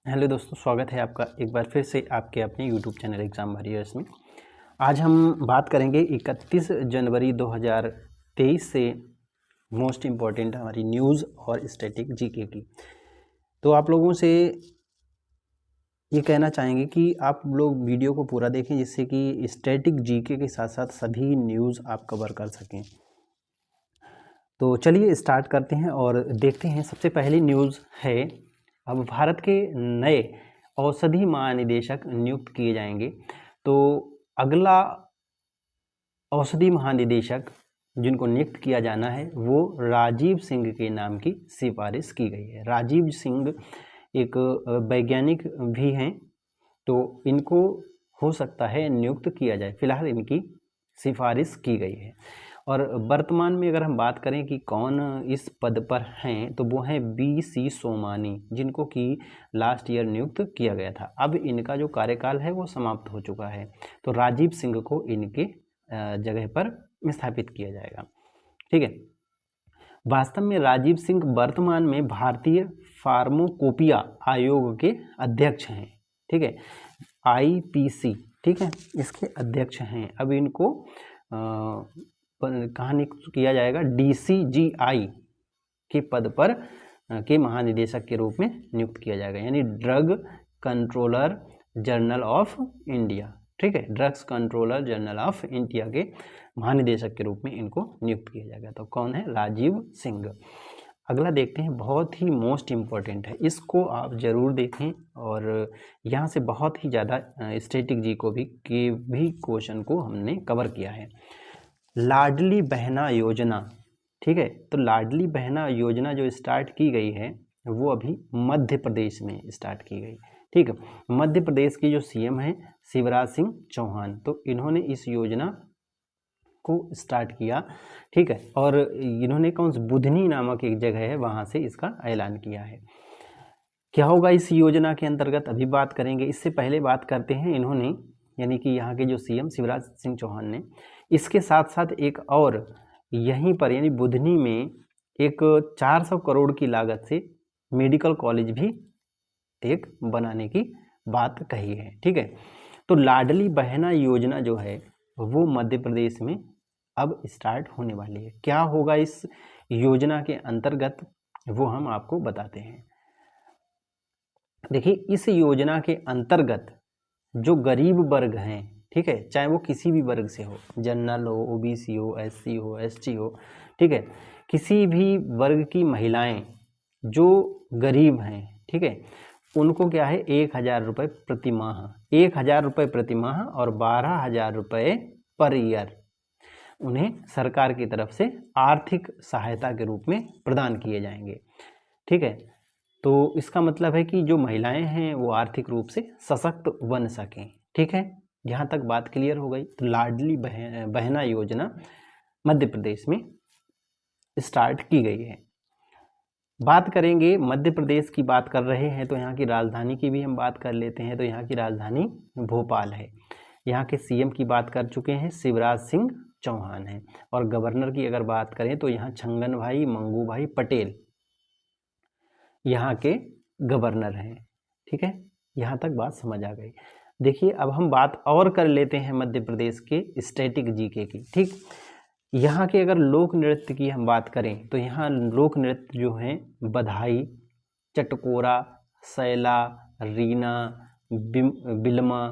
Hello दोस्तों, स्वागत है आपका एक बार फिर से आपके अपने यूट्यूब चैनल एग्ज़ाम वॉरियर्स में। आज हम बात करेंगे 31 जनवरी 2023 से मोस्ट इम्पॉर्टेंट हमारी न्यूज़ और स्टैटिक जीके की। तो आप लोगों से ये कहना चाहेंगे कि आप लोग वीडियो को पूरा देखें, जिससे कि स्टैटिक जीके के साथ साथ सभी न्यूज़ आप कवर कर सकें। तो चलिए स्टार्ट करते हैं और देखते हैं। सबसे पहली न्यूज़ है, अब भारत के नए औषधि महानिदेशक नियुक्त किए जाएंगे। तो अगला औषधि महानिदेशक जिनको नियुक्त किया जाना है वो राजीव सिंह के नाम की सिफारिश की गई है। राजीव सिंह एक वैज्ञानिक भी हैं, तो इनको हो सकता है नियुक्त किया जाए। फिलहाल इनकी सिफारिश की गई है। और वर्तमान में अगर हम बात करें कि कौन इस पद पर हैं, तो वो हैं BC सोमानी, जिनको कि लास्ट ईयर नियुक्त किया गया था। अब इनका जो कार्यकाल है वो समाप्त हो चुका है, तो राजीव सिंह को इनके जगह पर स्थापित किया जाएगा। ठीक है। वास्तव में राजीव सिंह वर्तमान में भारतीय फार्माकोपिया आयोग के अध्यक्ष हैं। ठीक है, IPC, ठीक है, इसके अध्यक्ष हैं। अब इनको कहाँ नियुक्त किया जाएगा? DCGI के पद पर के महानिदेशक के रूप में नियुक्त किया जाएगा, यानी drug controller general of India. ठीक है, drugs controller general of India के महानिदेशक के रूप में इनको नियुक्त किया जाएगा। तो कौन है? राजीव सिंह। अगला देखते हैं, बहुत ही मोस्ट इम्पॉर्टेंट है, इसको आप ज़रूर देखें। और यहाँ से बहुत ही ज़्यादा स्टैटिक जी को भी क्वेश्चन को हमने कवर किया है। लाडली बहना योजना। ठीक है, तो लाडली बहना योजना जो स्टार्ट की गई है वो अभी मध्य प्रदेश में स्टार्ट की गई। ठीक है, मध्य प्रदेश की जो CM है शिवराज सिंह चौहान, तो इन्होंने इस योजना को स्टार्ट किया। ठीक है, और इन्होंने कौन सी बुधनी नामक एक जगह है वहाँ से इसका ऐलान किया है। क्या होगा इस योजना के अंतर्गत अभी बात करेंगे। इससे पहले बात करते हैं, इन्होंने यानी कि यहाँ के जो CM शिवराज सिंह चौहान ने इसके साथ साथ एक और यहीं पर यानी बुधनी में एक 400 करोड़ की लागत से मेडिकल कॉलेज भी एक बनाने की बात कही है। ठीक है, तो लाडली बहना योजना जो है वो मध्य प्रदेश में अब स्टार्ट होने वाली है। क्या होगा इस योजना के अंतर्गत वो हम आपको बताते हैं। देखिए, इस योजना के अंतर्गत जो गरीब वर्ग हैं, ठीक है, चाहे वो किसी भी वर्ग से हो, जनरल हो, OBC हो, SC हो, ST हो, ठीक है, किसी भी वर्ग की महिलाएं जो गरीब हैं, ठीक है, उनको क्या है 1,000 रुपये प्रति माह, 1,000 रुपये प्रति माह और 12,000 रुपये पर ईयर उन्हें सरकार की तरफ से आर्थिक सहायता के रूप में प्रदान किए जाएंगे। ठीक है, तो इसका मतलब है कि जो महिलाएं हैं वो आर्थिक रूप से सशक्त बन सकें। ठीक है, यहाँ तक बात क्लियर हो गई। तो लाडली बहना योजना मध्य प्रदेश में स्टार्ट की गई है। बात करेंगे, मध्य प्रदेश की बात कर रहे हैं तो यहाँ की राजधानी की भी हम बात कर लेते हैं। तो यहाँ की राजधानी भोपाल है। यहाँ के CM की बात कर चुके हैं, शिवराज सिंह चौहान हैं। और गवर्नर की अगर बात करें तो यहाँ छंगन भाई मंगू भाई पटेल यहाँ के गवर्नर हैं। ठीक है, यहाँ तक बात समझ आ गई। देखिए, अब हम बात और कर लेते हैं मध्य प्रदेश के स्टैटिक जीके की। ठीक, यहाँ के अगर लोक नृत्य की हम बात करें तो यहाँ लोक नृत्य जो हैं बधाई, चटकोरा, सैला, रीना, बिलमा,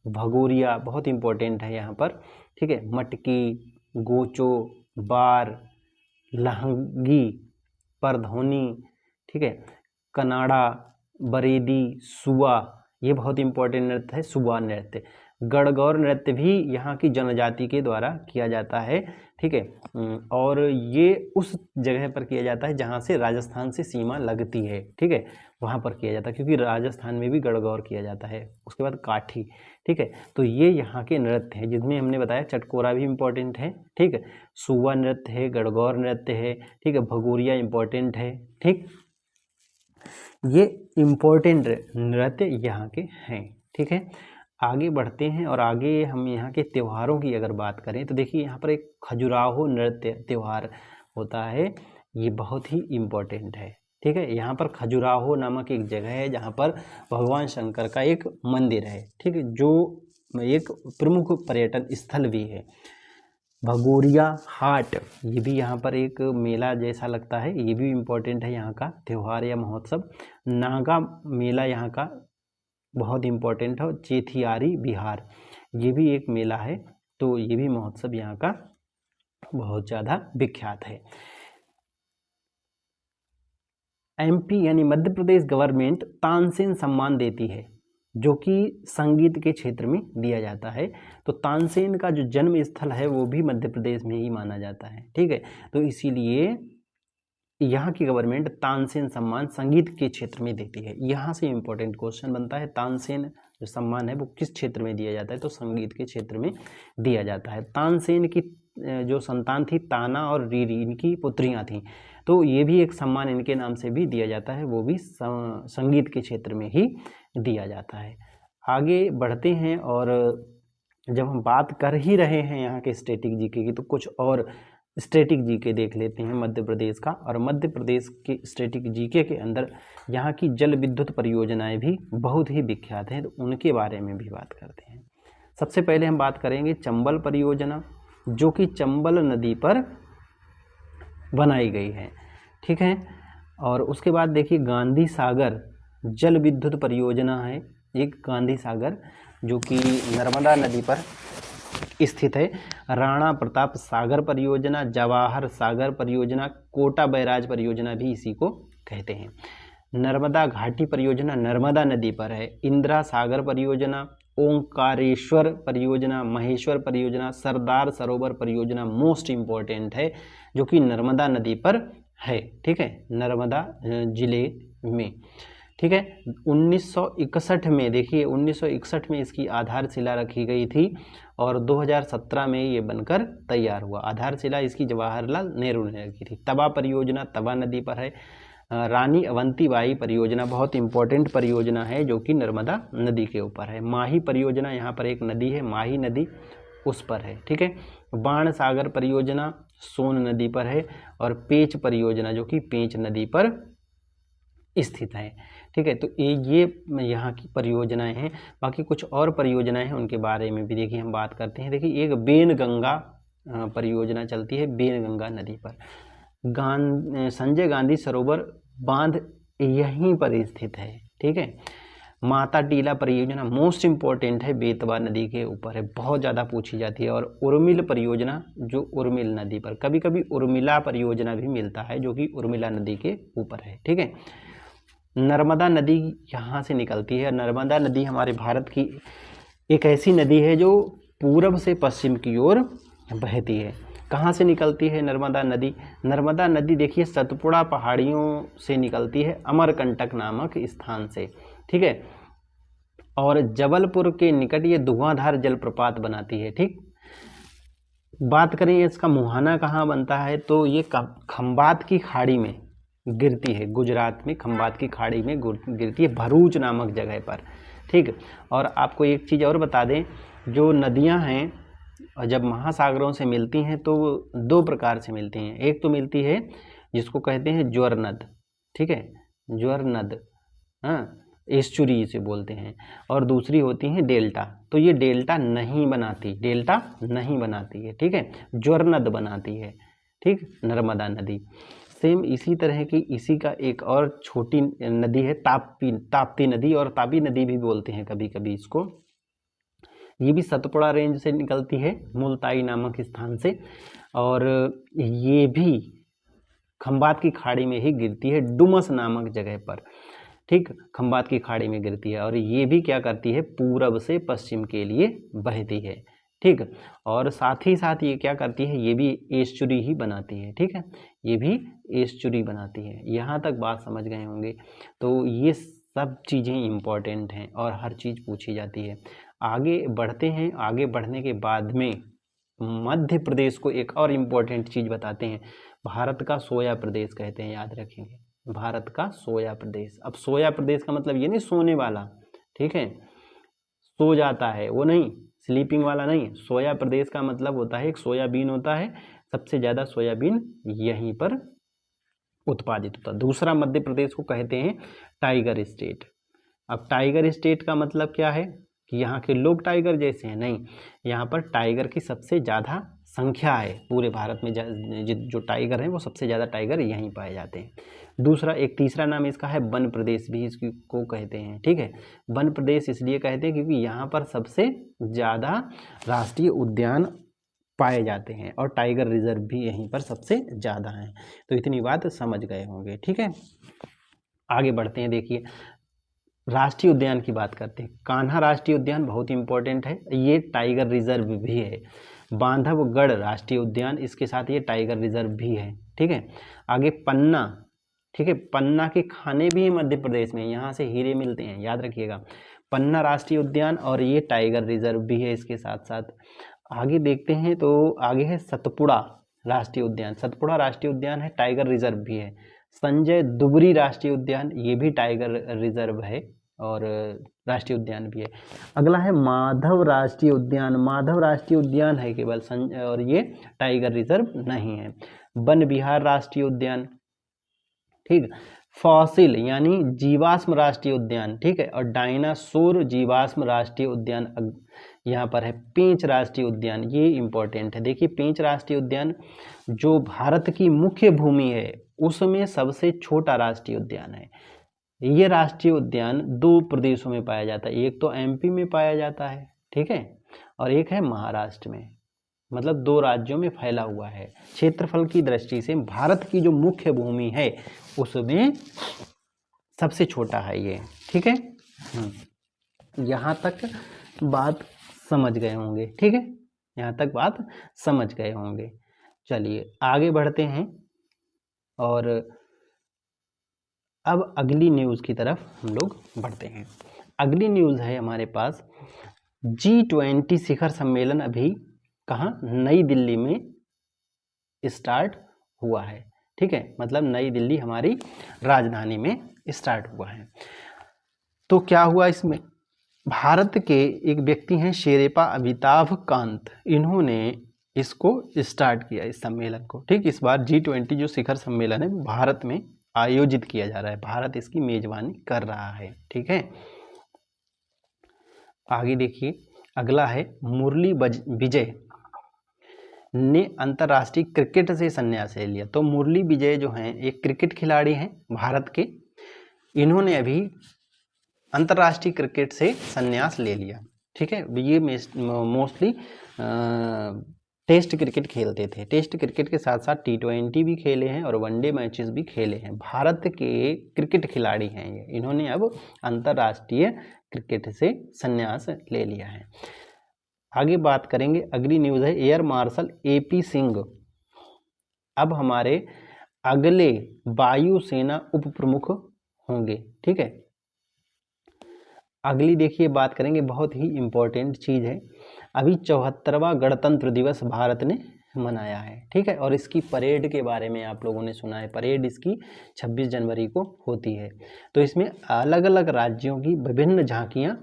भगोरिया बहुत इंपॉर्टेंट है यहाँ पर। ठीक है, मटकी, गोचो, बार, लहंगी, परधौनी, ठीक है, कनाडा, बरेदी, सुआ, ये बहुत इंपॉर्टेंट नृत्य है, सुआ नृत्य। गणगौर नृत्य भी यहाँ की जनजाति के द्वारा किया जाता है। ठीक है, और ये उस जगह पर किया जाता है जहाँ से राजस्थान से सीमा लगती है। ठीक है, वहाँ पर किया जाता है, क्योंकि राजस्थान में भी गणगौर किया जाता है। उसके बाद काठी। ठीक है, तो ये यहाँ के नृत्य हैं, जिसमें हमने बताया चटकोरा भी इम्पोर्टेंट है। ठीक है, सुआ नृत्य है, गणगौर नृत्य है, ठीक है, भगोरिया इम्पोर्टेंट है। ठीक, ये इम्पोर्टेंट नृत्य यहाँ के हैं। ठीक है, आगे बढ़ते हैं और आगे हम यहाँ के त्योहारों की अगर बात करें तो देखिए, यहाँ पर एक खजुराहो नृत्य त्यौहार होता है, ये बहुत ही इम्पोर्टेंट है। ठीक है। यहाँ पर खजुराहो नामक एक जगह है जहाँ पर भगवान शंकर का एक मंदिर है, ठीक है, जो एक प्रमुख पर्यटन स्थल भी है। भगोरिया हाट, ये भी यहाँ पर एक मेला जैसा लगता है, ये भी इम्पोर्टेंट है यहाँ का त्यौहार या महोत्सव। नागा मेला यहाँ का बहुत इम्पोर्टेंट है। चेथियारी बिहार, ये भी एक मेला है, तो ये भी महोत्सव यहाँ का बहुत ज़्यादा विख्यात है। एमपी यानी मध्य प्रदेश गवर्नमेंट तानसेन सम्मान देती है, जो कि संगीत के क्षेत्र में दिया जाता है। तो तानसेन का जो जन्म स्थल है वो भी मध्य प्रदेश में ही माना जाता है, ठीक है। तो इसीलिए यहाँ की गवर्नमेंट तानसेन सम्मान संगीत के क्षेत्र में देती है। यहाँ से इम्पोर्टेंट क्वेश्चन बनता है, तानसेन जो सम्मान है वो किस क्षेत्र में दिया जाता है, तो संगीत के क्षेत्र में दिया जाता है। तानसेन की जो संतान थी ताना और रीरी, इनकी पुत्रियाँ थीं, तो ये भी एक सम्मान इनके नाम से भी दिया जाता है, वो भी संगीत के क्षेत्र में ही दिया जाता है। आगे बढ़ते हैं, और जब हम बात कर ही रहे हैं यहाँ के स्टैटिक जीके की, तो कुछ और स्टैटिक जीके देख लेते हैं मध्य प्रदेश का। और मध्य प्रदेश के स्टैटिक जीके के अंदर यहाँ की जल विद्युत परियोजनाएं भी बहुत ही विख्यात हैं, तो उनके बारे में भी बात करते हैं। सबसे पहले हम बात करेंगे चंबल परियोजना, जो कि चंबल नदी पर बनाई गई है, ठीक है। और उसके बाद देखिए गांधी सागर जल विद्युत परियोजना है, एक गांधी सागर जो कि नर्मदा नदी पर स्थित है। राणा प्रताप सागर परियोजना, जवाहर सागर परियोजना, कोटा बैराज परियोजना भी इसी को कहते हैं। नर्मदा घाटी परियोजना नर्मदा नदी पर है। इंदिरा सागर परियोजना, ओंकारेश्वर परियोजना, महेश्वर परियोजना, सरदार सरोवर परियोजना मोस्ट इम्पोर्टेंट है, जो कि नर्मदा नदी पर है, ठीक है, नर्मदा जिले में, ठीक है। 1961 में, देखिए 1961 में इसकी आधारशिला रखी गई थी, और 2017 में ये बनकर तैयार हुआ। आधारशिला इसकी जवाहरलाल नेहरू ने रखी थी। तवा परियोजना तवा नदी पर है। रानी अवंतीबाई परियोजना बहुत इंपॉर्टेंट परियोजना है, जो कि नर्मदा नदी के ऊपर है। माही परियोजना, यहाँ पर एक नदी है माही नदी, उस पर है, ठीक है। बाण सागर परियोजना सोन नदी पर है। और पेंच परियोजना जो कि पेंच नदी पर स्थित है, ठीक है। तो ये यहाँ की परियोजनाएं हैं। बाकी कुछ और परियोजनाएं हैं, उनके बारे में भी देखिए हम बात करते हैं। देखिए एक बेन गंगा परियोजना चलती है बेन गंगा नदी पर। संजय गांधी सरोवर बांध यहीं पर स्थित है, ठीक है। माता टीला परियोजना मोस्ट इम्पोर्टेंट है, बेतवा नदी के ऊपर है, बहुत ज़्यादा पूछी जाती है। और उर्मिल परियोजना जो उर्मिल नदी पर, कभी कभी उर्मिला परियोजना भी मिलता है, जो कि उर्मिला नदी के ऊपर है, ठीक है। नर्मदा नदी यहाँ से निकलती है। नर्मदा नदी हमारे भारत की एक ऐसी नदी है जो पूरब से पश्चिम की ओर बहती है। कहाँ से निकलती है नर्मदा नदी? नर्मदा नदी देखिए सतपुड़ा पहाड़ियों से निकलती है, अमरकंटक नामक स्थान से, ठीक है। और जबलपुर के निकट ये धुआंधार जलप्रपात बनाती है, ठीक। बात करें इसका मुहाना कहाँ बनता है, तो ये खंबात की खाड़ी में गिरती है, गुजरात में खंबात की खाड़ी में गिरती है, भरूच नामक जगह पर, ठीक। और आपको एक चीज़ और बता दें, जो नदियां हैं और जब महासागरों से मिलती हैं तो दो प्रकार से मिलती हैं। एक तो मिलती है जिसको कहते हैं ज्वर नद, ठीक है, ज्वर नद, हाँ, एस्चुरी से बोलते हैं। और दूसरी होती है डेल्टा। तो ये डेल्टा नहीं बनाती, डेल्टा नहीं बनाती है, ठीक है, ज्वर नद बनाती है, ठीक, नर्मदा नदी। सेम इसी तरह की इसी का एक और छोटी नदी है ताप्ती नदी, और तापी नदी भी बोलते हैं कभी कभी इसको। ये भी सतपुड़ा रेंज से निकलती है, मुल्ताई नामक स्थान से, और ये भी खंबात की खाड़ी में ही गिरती है, डुमस नामक जगह पर, ठीक, खंबात की खाड़ी में गिरती है। और ये भी क्या करती है, पूरब से पश्चिम के लिए बहती है, ठीक। और साथ ही साथ ये क्या करती है, ये भी एस्चुरी ही बनाती है, ठीक है, ये भी एस्चुरी बनाती है। यहाँ तक बात समझ गए होंगे। तो ये सब चीज़ें इम्पॉर्टेंट हैं और हर चीज़ पूछी जाती है। आगे बढ़ते हैं। आगे बढ़ने के बाद में मध्य प्रदेश को एक और इम्पॉर्टेंट चीज़ बताते हैं, भारत का सोया प्रदेश कहते हैं, याद रखेंगे, भारत का सोया प्रदेश। अब सोया प्रदेश का मतलब ये नहीं सोने वाला, ठीक है, सो जाता है वो नहीं, स्लीपिंग वाला नहीं। सोया प्रदेश का मतलब होता है एक सोयाबीन होता है, सबसे ज़्यादा सोयाबीन यहीं पर उत्पादित होता। दूसरा मध्य प्रदेश को कहते हैं टाइगर स्टेट। अब टाइगर स्टेट का मतलब क्या है कि यहाँ के लोग टाइगर जैसे हैं? नहीं, यहाँ पर टाइगर की सबसे ज़्यादा संख्या है पूरे भारत में। जो टाइगर हैं वो सबसे ज़्यादा टाइगर यहीं पाए जाते हैं। दूसरा, एक तीसरा नाम इसका है वन प्रदेश भी इसको कहते हैं। ठीक है, वन प्रदेश इसलिए कहते हैं क्योंकि यहाँ पर सबसे ज़्यादा राष्ट्रीय उद्यान पाए जाते हैं और टाइगर रिजर्व भी यहीं पर सबसे ज़्यादा हैं। तो इतनी बात समझ गए होंगे। ठीक है, आगे बढ़ते हैं। देखिए, राष्ट्रीय उद्यान की बात करते हैं। कान्हा राष्ट्रीय उद्यान बहुत इंपॉर्टेंट है, ये टाइगर रिजर्व भी है। बांधवगढ़ राष्ट्रीय उद्यान, इसके साथ ये टाइगर रिजर्व भी है। ठीक है, आगे पन्ना। ठीक है, पन्ना के खाने भी हैं मध्य प्रदेश में, यहाँ से हीरे मिलते हैं, याद रखिएगा। पन्ना राष्ट्रीय उद्यान और ये टाइगर रिजर्व भी है इसके साथ साथ। आगे देखते हैं तो आगे है सतपुड़ा राष्ट्रीय उद्यान। सतपुड़ा राष्ट्रीय उद्यान है, टाइगर रिजर्व भी है। संजय दुबरी राष्ट्रीय उद्यान, ये भी टाइगर रिजर्व है और राष्ट्रीय उद्यान भी है। अगला है माधव राष्ट्रीय उद्यान। माधव राष्ट्रीय उद्यान है केवल और ये टाइगर रिजर्व नहीं है। वन विहार राष्ट्रीय उद्यान, ठीक। फॉसिल यानी जीवाश्म राष्ट्रीय उद्यान, ठीक है। और डायनासोर जीवाश्म राष्ट्रीय उद्यान यहाँ पर है। पेंच राष्ट्रीय उद्यान, ये इंपॉर्टेंट है। देखिए, पेंच राष्ट्रीय उद्यान जो भारत की मुख्य भूमि है उसमें सबसे छोटा राष्ट्रीय उद्यान है। ये राष्ट्रीय उद्यान 2 प्रदेशों में पाया जाता है, एक तो एमपी में पाया जाता है, ठीक है, और एक है महाराष्ट्र में। मतलब 2 राज्यों में फैला हुआ है। क्षेत्रफल की दृष्टि से भारत की जो मुख्य भूमि है उसमें सबसे छोटा है ये, ठीक है। यहाँ तक बात समझ गए होंगे, ठीक है, यहाँ तक बात समझ गए होंगे। चलिए आगे बढ़ते हैं और अब अगली न्यूज़ की तरफ हम लोग बढ़ते हैं। अगली न्यूज़ है हमारे पास G20 शिखर सम्मेलन अभी कहाँ, नई दिल्ली में स्टार्ट हुआ है, ठीक है। मतलब नई दिल्ली हमारी राजधानी में स्टार्ट हुआ है। तो क्या हुआ इसमें, भारत के एक व्यक्ति हैं शेरेपा अमिताभ कांत, इन्होंने इसको स्टार्ट किया इस सम्मेलन को, ठीक। इस बार G20 जो शिखर सम्मेलन है भारत में आयोजित किया जा रहा है, भारत इसकी मेजबानी कर रहा है, ठीक है। आगे देखिए, अगला है मुरली विजय ने अंतर्राष्ट्रीय क्रिकेट से संन्यास ले लिया। तो मुरली विजय जो हैं एक क्रिकेट खिलाड़ी हैं भारत के, इन्होंने अभी अंतर्राष्ट्रीय क्रिकेट से संन्यास ले लिया, ठीक है। ये मोस्टली टेस्ट क्रिकेट खेलते थे, टेस्ट क्रिकेट के साथ साथ T20 भी खेले हैं और वनडे मैचेस भी खेले हैं। भारत के क्रिकेट खिलाड़ी हैं ये, इन्होंने अब अंतर्राष्ट्रीय क्रिकेट से संन्यास ले लिया है। आगे बात करेंगे, अगली न्यूज़ है एयर मार्शल AP सिंह अब हमारे अगले वायुसेना उप प्रमुख होंगे, ठीक है। अगली देखिए बात करेंगे, बहुत ही इम्पोर्टेंट चीज़ है, अभी 74वां गणतंत्र दिवस भारत ने मनाया है, ठीक है। और इसकी परेड के बारे में आप लोगों ने सुना है, परेड इसकी 26 जनवरी को होती है। तो इसमें अलग अलग राज्यों की विभिन्न झांकियाँ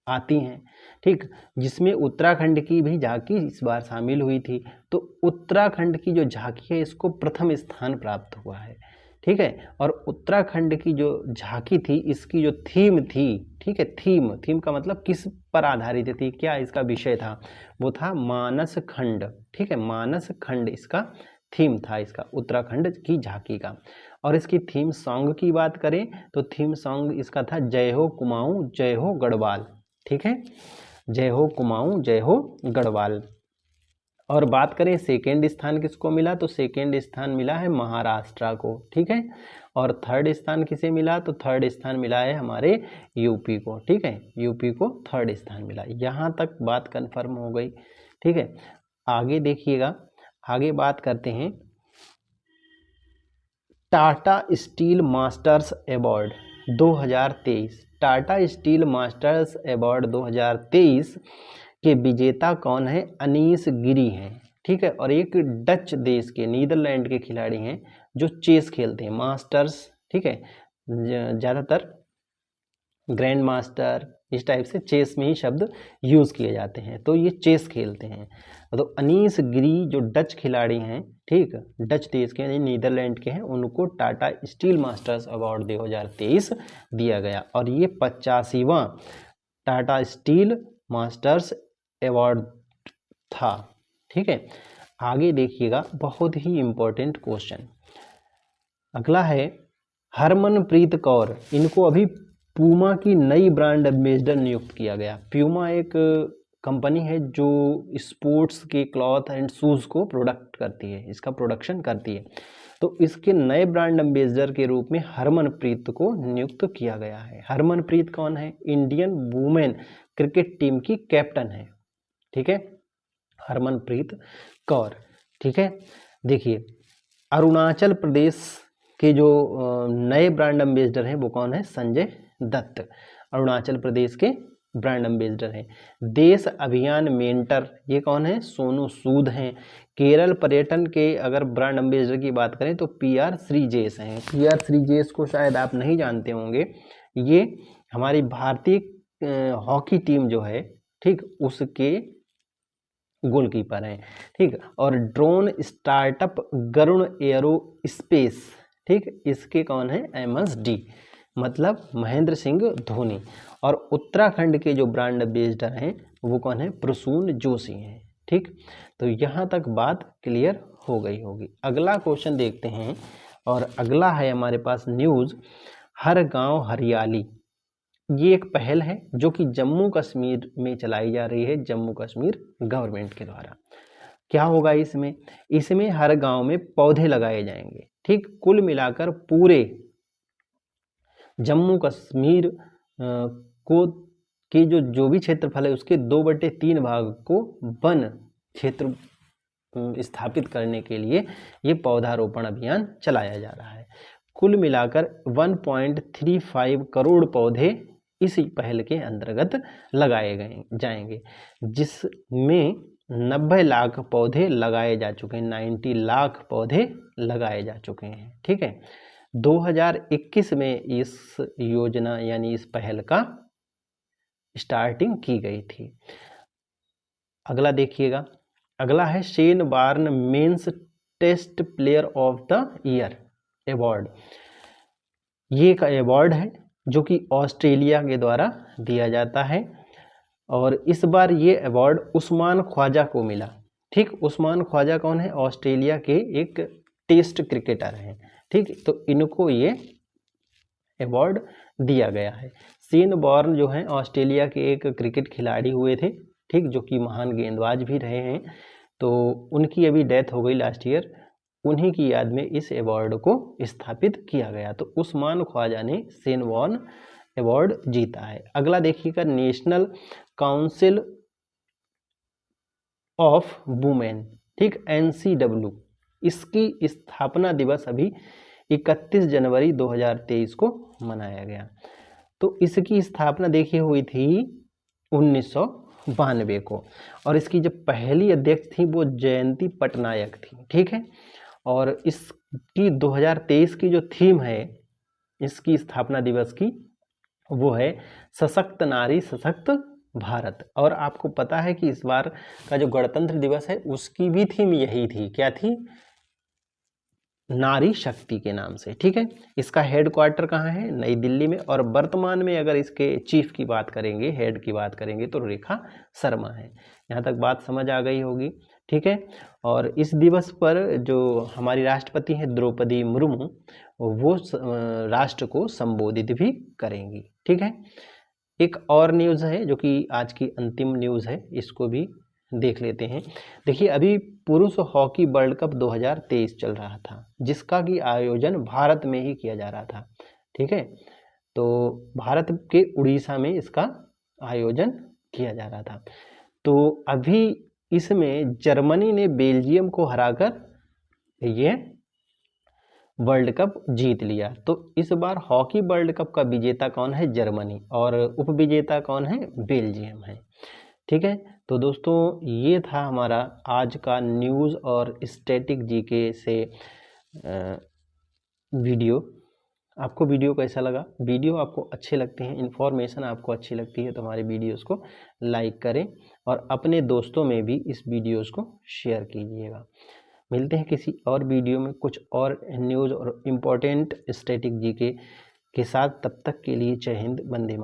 आती हैं, ठीक, जिसमें उत्तराखंड की भी झांकी इस बार शामिल हुई थी। तो उत्तराखंड की जो झांकी है इसको प्रथम स्थान प्राप्त हुआ है, ठीक है। और उत्तराखंड की जो झांकी थी इसकी जो थीम थी, ठीक है, थीम का मतलब किस पर आधारित थी, क्या इसका विषय था, वो था मानस खंड, ठीक है। मानस खंड इसका थीम था, इसका उत्तराखंड की झांकी का। और इसकी थीम सॉन्ग की बात करें तो थीम सॉन्ग इसका था जय हो कुमाऊं जय हो गढ़वाल, ठीक है, जय हो कुमाऊं जय हो गढ़वाल। और बात करें सेकेंड स्थान किसको मिला, तो सेकेंड स्थान मिला है महाराष्ट्र को, ठीक है। और थर्ड स्थान किसे मिला, तो थर्ड स्थान मिला है हमारे यूपी को, ठीक है, यूपी को थर्ड स्थान मिला। यहाँ तक बात कंफर्म हो गई, ठीक है। आगे देखिएगा, आगे बात करते हैं Tata steel masters award 2023। Tata steel masters award 2023 के विजेता कौन है, अनीस गिरी हैं, ठीक है। और एक डच देश के, नीदरलैंड के खिलाड़ी हैं जो चेस खेलते हैं, मास्टर्स, ठीक है, ज़्यादातर ग्रैंड मास्टर इस टाइप से चेस में ही शब्द यूज़ किए जाते हैं। तो ये चेस खेलते हैं, तो अनीस गिरी जो डच खिलाड़ी हैं, ठीक, डच देश के, नीदरलैंड के हैं, उनको टाटा स्टील मास्टर्स अवार्ड 2023 दिया गया और ये 85वां टाटा स्टील मास्टर्स अवार्ड था। ठीक है, आगे देखिएगा, बहुत ही इम्पोर्टेंट क्वेश्चन अगला है। हरमनप्रीत कौर, इनको अभी प्यूमा की नई ब्रांड एम्बेसडर नियुक्त किया गया। प्यूमा एक कंपनी है जो स्पोर्ट्स के क्लॉथ एंड शूज़ को प्रोडक्ट करती है, इसका प्रोडक्शन करती है। तो इसके नए ब्रांड एम्बेसडर के रूप में हरमनप्रीत को नियुक्त किया गया है। हरमनप्रीत कौन है? इंडियन वुमेन क्रिकेट टीम की कैप्टन है। ठीक है, हरमनप्रीत कौर। ठीक है, देखिए अरुणाचल प्रदेश के जो नए ब्रांड एम्बेसडर हैं वो कौन है? संजय दत्त, अरुणाचल प्रदेश के ब्रांड एम्बेसडर हैं। देश अभियान मेंटर, ये कौन है? सोनू सूद हैं। केरल पर्यटन के अगर ब्रांड एम्बेसडर की बात करें तो PR श्रीजेश हैं। PR श्रीजेश को शायद आप नहीं जानते होंगे, ये हमारी भारतीय हॉकी टीम जो है, ठीक, उसके गोलकीपर हैं। ठीक, और drone startup Garuda aerospace, ठीक, इसके कौन है? MSD, मतलब महेंद्र सिंह धोनी। और उत्तराखंड के जो ब्रांड एम्बेसडर हैं वो कौन है? प्रसून जोशी हैं। ठीक, तो यहाँ तक बात क्लियर हो गई होगी। अगला क्वेश्चन देखते हैं, और अगला है हमारे पास न्यूज़, हर गांव हरियाली। ये एक पहल है जो कि जम्मू कश्मीर में चलाई जा रही है, जम्मू कश्मीर गवर्नमेंट के द्वारा। क्या होगा इसमें? इसमें हर गांव में पौधे लगाए जाएंगे। ठीक, कुल मिलाकर पूरे जम्मू कश्मीर को के जो भी क्षेत्रफल है उसके 2/3 भाग को वन क्षेत्र स्थापित करने के लिए ये पौधारोपण अभियान चलाया जा रहा है। कुल मिलाकर 1.35 करोड़ पौधे इसी पहल के अंतर्गत लगाए जाएंगे, जिसमें 90 लाख पौधे लगाए जा चुके हैं, 90 लाख पौधे लगाए जा चुके हैं। ठीक है, 2021 में इस योजना यानी इस पहल का स्टार्टिंग की गई थी। अगला देखिएगा, अगला है Shane Warne men's test player of the year award. ये एक अवार्ड है जो कि ऑस्ट्रेलिया के द्वारा दिया जाता है, और इस बार ये अवार्ड उस्मान ख्वाजा को मिला। ठीक, उस्मान ख्वाजा कौन है? ऑस्ट्रेलिया के एक टेस्ट क्रिकेटर हैं। ठीक, तो इनको ये अवार्ड दिया गया है। शेन वॉर्न जो हैं ऑस्ट्रेलिया के एक क्रिकेट खिलाड़ी हुए थे, ठीक, जो कि महान गेंदबाज भी रहे हैं। तो उनकी अभी डेथ हो गई लास्ट ईयर, उन्हीं की याद में इस अवार्ड को स्थापित किया गया। तो उस्मान ख्वाजा ने शेन वॉर्न अवार्ड जीता है। अगला देखिएगा, नेशनल काउंसिल ऑफ वुमेन, ठीक, NCW, इसकी स्थापना दिवस अभी 31 जनवरी 2023 को मनाया गया। तो इसकी स्थापना देखिए हुई थी 1992 को, और इसकी जो पहली अध्यक्ष थी वो जयंती पटनायक थी। ठीक है, और इसकी 2023 की जो थीम है इसकी स्थापना दिवस की, वो है सशक्त नारी सशक्त भारत। और आपको पता है कि इस बार का जो गणतंत्र दिवस है उसकी भी थीम यही थी। क्या थी? नारी शक्ति के नाम से। ठीक है, इसका हेडक्वार्टर कहाँ है? नई दिल्ली में। और वर्तमान में अगर इसके चीफ की बात करेंगे, हेड की बात करेंगे, तो रेखा शर्मा है। यहाँ तक बात समझ आ गई होगी। ठीक है, और इस दिवस पर जो हमारी राष्ट्रपति हैं द्रौपदी मुर्मू, वो राष्ट्र को संबोधित भी करेंगी। ठीक है, एक और न्यूज़ है जो कि आज की अंतिम न्यूज़ है, इसको भी देख लेते हैं। देखिए, अभी पुरुष हॉकी वर्ल्ड कप 2023 चल रहा था, जिसका कि आयोजन भारत में ही किया जा रहा था। ठीक है, तो भारत के उड़ीसा में इसका आयोजन किया जा रहा था। तो अभी इसमें जर्मनी ने बेल्जियम को हराकर ये वर्ल्ड कप जीत लिया। तो इस बार हॉकी वर्ल्ड कप का विजेता कौन है? जर्मनी, और उपविजेता कौन है? बेल्जियम है। ठीक है, तो दोस्तों ये था हमारा आज का न्यूज़ और स्टैटिक जीके से वीडियो। आपको वीडियो कैसा लगा? वीडियो आपको अच्छे लगते हैं, इन्फॉर्मेशन आपको अच्छी लगती है तो हमारे वीडियोस को लाइक करें और अपने दोस्तों में भी इस वीडियोस को शेयर कीजिएगा। मिलते हैं किसी और वीडियो में कुछ और न्यूज़ और इम्पोर्टेंट स्टैटिक जीके के साथ। तब तक के लिए जय हिंद, वंदे मातरम।